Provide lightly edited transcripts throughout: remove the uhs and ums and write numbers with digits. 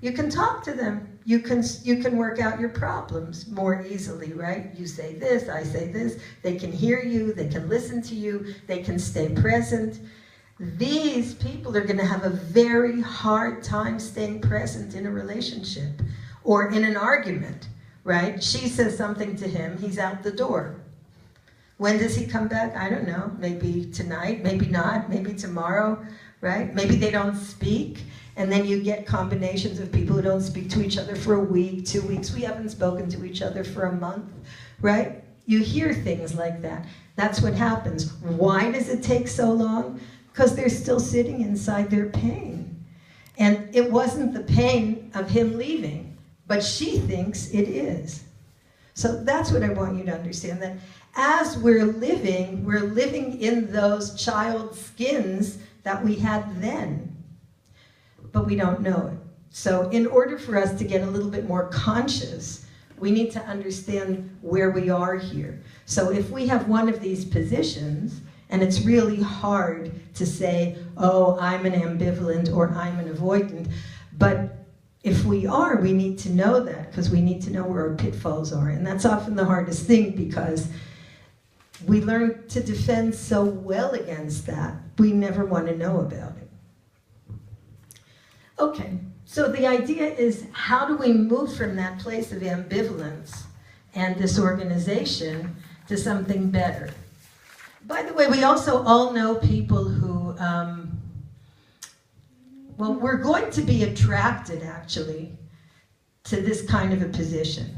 you can talk to them. You can work out your problems more easily, right? You say this, I say this. They can hear you. They can listen to you. They can stay present. These people are going to have a very hard time staying present in a relationship or in an argument, right? She says something to him. He's out the door. When does he come back? I don't know. Maybe tonight, maybe not, maybe tomorrow, right? Maybe they don't speak. And then you get combinations of people who don't speak to each other for a week, 2 weeks. We haven't spoken to each other for a month, right? You hear things like that. That's what happens. Why does it take so long? Because they're still sitting inside their pain. And it wasn't the pain of him leaving, but she thinks it is. So that's what I want you to understand, that as we're living in those child skins that we had then, but we don't know it. So in order for us to get a little bit more conscious, we need to understand where we are here. So if we have one of these positions, and it's really hard to say, oh, I'm an ambivalent or I'm an avoidant, but if we are, we need to know that, because we need to know where our pitfalls are. And that's often the hardest thing, because we learn to defend so well against that, we never want to know about it. Okay, so the idea is, how do we move from that place of ambivalence and disorganization to something better? By the way, we also all know people who, well, we're going to be attracted, actually, to this kind of a position.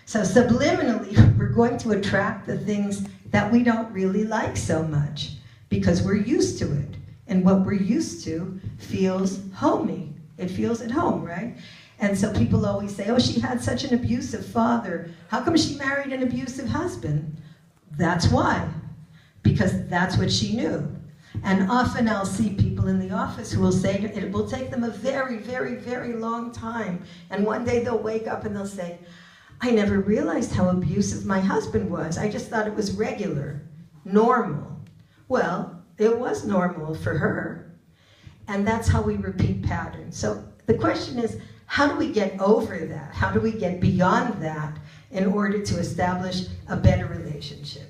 So subliminally, we're going to attract the things that we don't really like so much, because we're used to it. And what we're used to feels homey. It feels at home, right? And so people always say, oh, she had such an abusive father. How come she married an abusive husband? That's why. Because that's what she knew. And often I'll see people in the office who will say, it will take them a very, very, very long time. And one day they'll wake up and they'll say, I never realized how abusive my husband was. I just thought it was regular, normal. Well, it was normal for her. And that's how we repeat patterns. So the question is, how do we get over that? How do we get beyond that in order to establish a better relationship?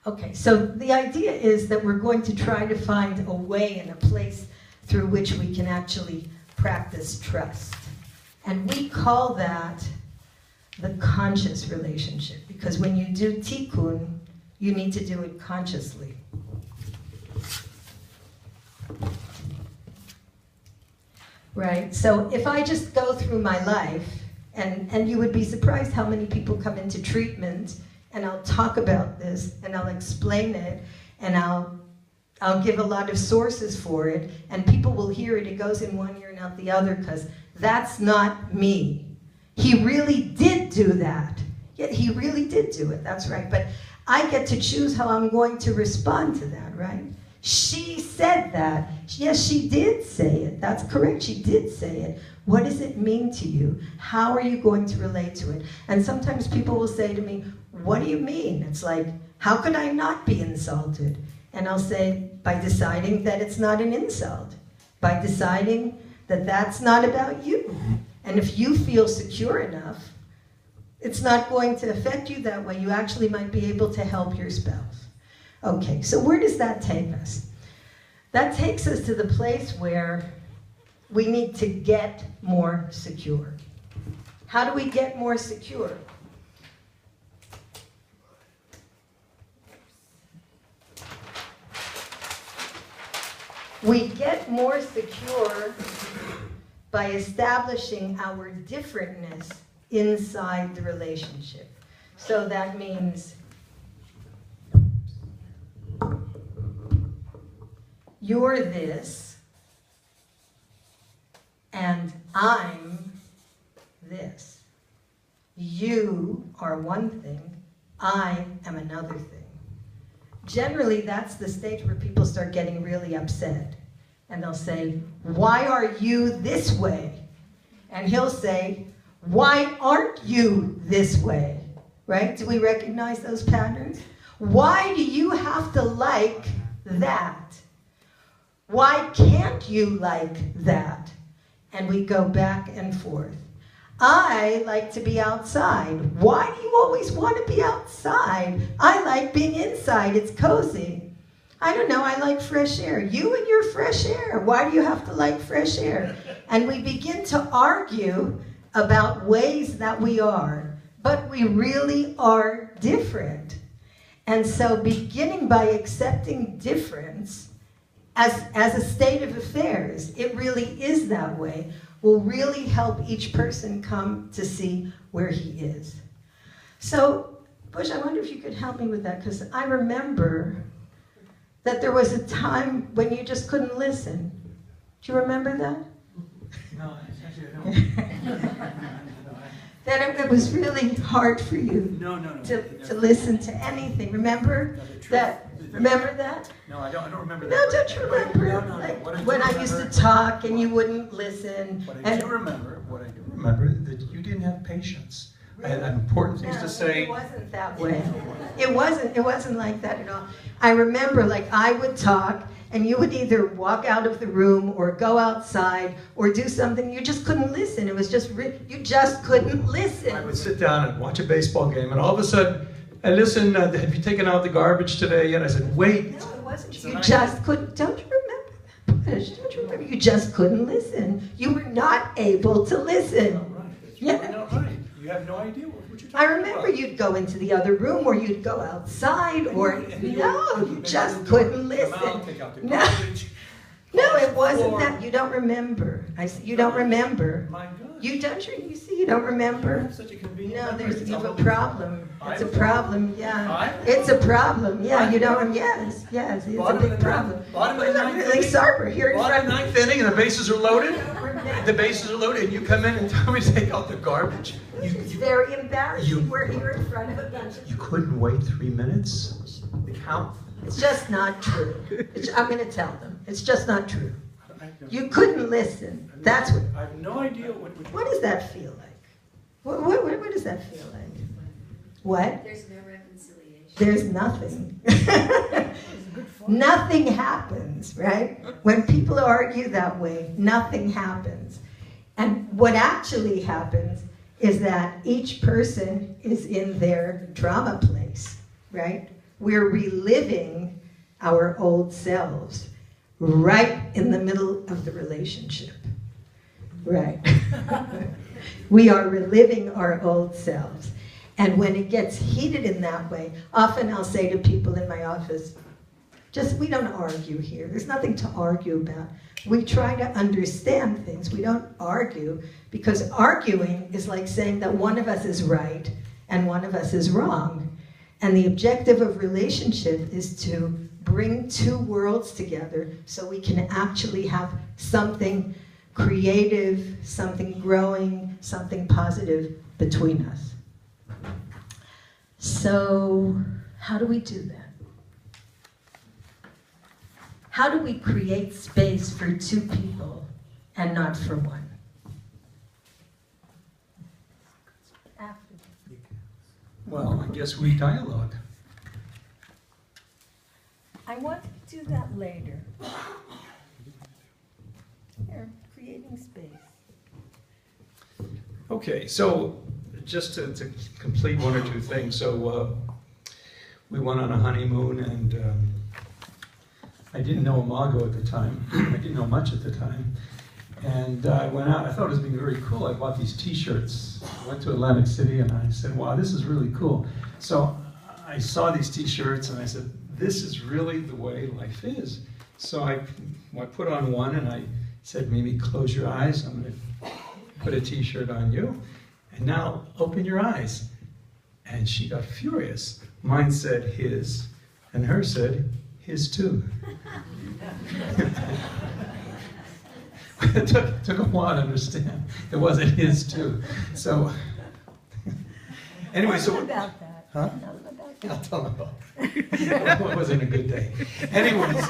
Okay, so the idea is that we're going to try to find a way and a place through which we can actually practice trust. And we call that the conscious relationship, because when you do tikkun, you need to do it consciously. Right, so if I just go through my life, and you would be surprised how many people come into treatment, and I'll talk about this, and I'll explain it, and I'll give a lot of sources for it, and people will hear it. It goes in one ear and out the other, because that's not me. He really did do that. Yeah, he really did do it, that's right. But I get to choose how I'm going to respond to that, right? She said that. Yes, she did say it. That's correct, she did say it. What does it mean to you? How are you going to relate to it? And sometimes people will say to me, what do you mean? It's like, how could I not be insulted? And I'll say, by deciding that it's not an insult. By deciding that that's not about you. And if you feel secure enough, it's not going to affect you that way. You actually might be able to help your spouse. Okay, so where does that take us? That takes us to the place where we need to get more secure. How do we get more secure? We get more secure by establishing our differentness inside the relationship. So that means you're this, and I'm this. You are one thing, I am another thing. Generally, that's the stage where people start getting really upset. And they'll say, why are you this way? And he'll say, why aren't you this way? Right? Do we recognize those patterns? Why do you have to like that? Why can't you like that? And we go back and forth. I like to be outside. Why do you always want to be outside? I like being inside. It's cozy. I don't know, I like fresh air. You and your fresh air. Why do you have to like fresh air? And we begin to argue about ways that we are, but we really are different. And so beginning by accepting difference as a state of affairs, it really is that way, will really help each person come to see where he is. So, Bush, I wonder if you could help me with that, because I remember that there was a time when you just couldn't listen. Do you remember that? No, actually I don't. That it was really hard for you to listen to anything. Remember that? Remember that? No, I don't remember that. No, don't you remember? No. Like when I used to talk and you wouldn't listen. What I do remember that you didn't have patience. I had important things to say. It wasn't that way. It wasn't like that at all. I remember, like, I would talk and you would either walk out of the room or go outside or do something. You just couldn't listen. It was just, you just couldn't listen. I would sit down and watch a baseball game, and all of a sudden, I listen, have you taken out the garbage today yet? I said, wait. No, it wasn't. You just couldn't. Don't you remember that, Bush? Don't you remember? You just couldn't listen. You were not able to listen. Not right. That's really not right. You have no idea what you're talking about. I remember you'd go into the other room, or you'd go outside, or you just couldn't listen. No, it wasn't that. You don't remember. You don't remember. My God. You don't. You see, you don't remember. Such a convenient No, memory. you have a problem. It's a problem. Yeah, it's a problem. Yeah, you don't. Yes, it's a big problem. Bottom of the ninth Really inning. sorry, we're here in Bottom of front the of ninth inning, and the bases are loaded. The bases are loaded, and you come in and tell me to take out the garbage. It's very embarrassing. We're here in front of a bunch of. You couldn't wait 3 minutes? The count? It's just not true. I'm going to tell them. It's just not true. You couldn't listen. That's what. I have no idea what. What does that feel like? What does that feel like? What? There's no reconciliation. There's nothing. Nothing happens, right? When people argue that way, nothing happens. And what actually happens is that each person is in their drama place, right? We're reliving our old selves right in the middle of the relationship, right? We are reliving our old selves. And when it gets heated in that way, often I'll say to people in my office, we don't argue here. There's nothing to argue about. We try to understand things. We don't argue, because arguing is like saying that one of us is right and one of us is wrong. And the objective of relationship is to bring two worlds together so we can actually have something creative, something growing, something positive between us. So, how do we do that? How do we create space for two people and not for one? Well, I guess we dialogue. I want to do that later. Here, creating space. Okay, so just to complete one or two things. So we went on a honeymoon, and I didn't know IMAGO at the time. I didn't know much at the time. And I went out. I thought it was being very cool. I bought these T-shirts. I went to Atlantic City, and I said, wow, this is really cool. So I saw these T-shirts, and I said, this is really the way life is. So I put on one, and I said, Mimi, close your eyes. I'm going to put a T-shirt on you. And now open your eyes. And she got furious. Mine said his, and hers said his too. It took a while to understand. It wasn't his too. So, anyway, so... Tell them about that. Huh? Tell them about that. I'll tell them about it. It wasn't a good day. Anyways,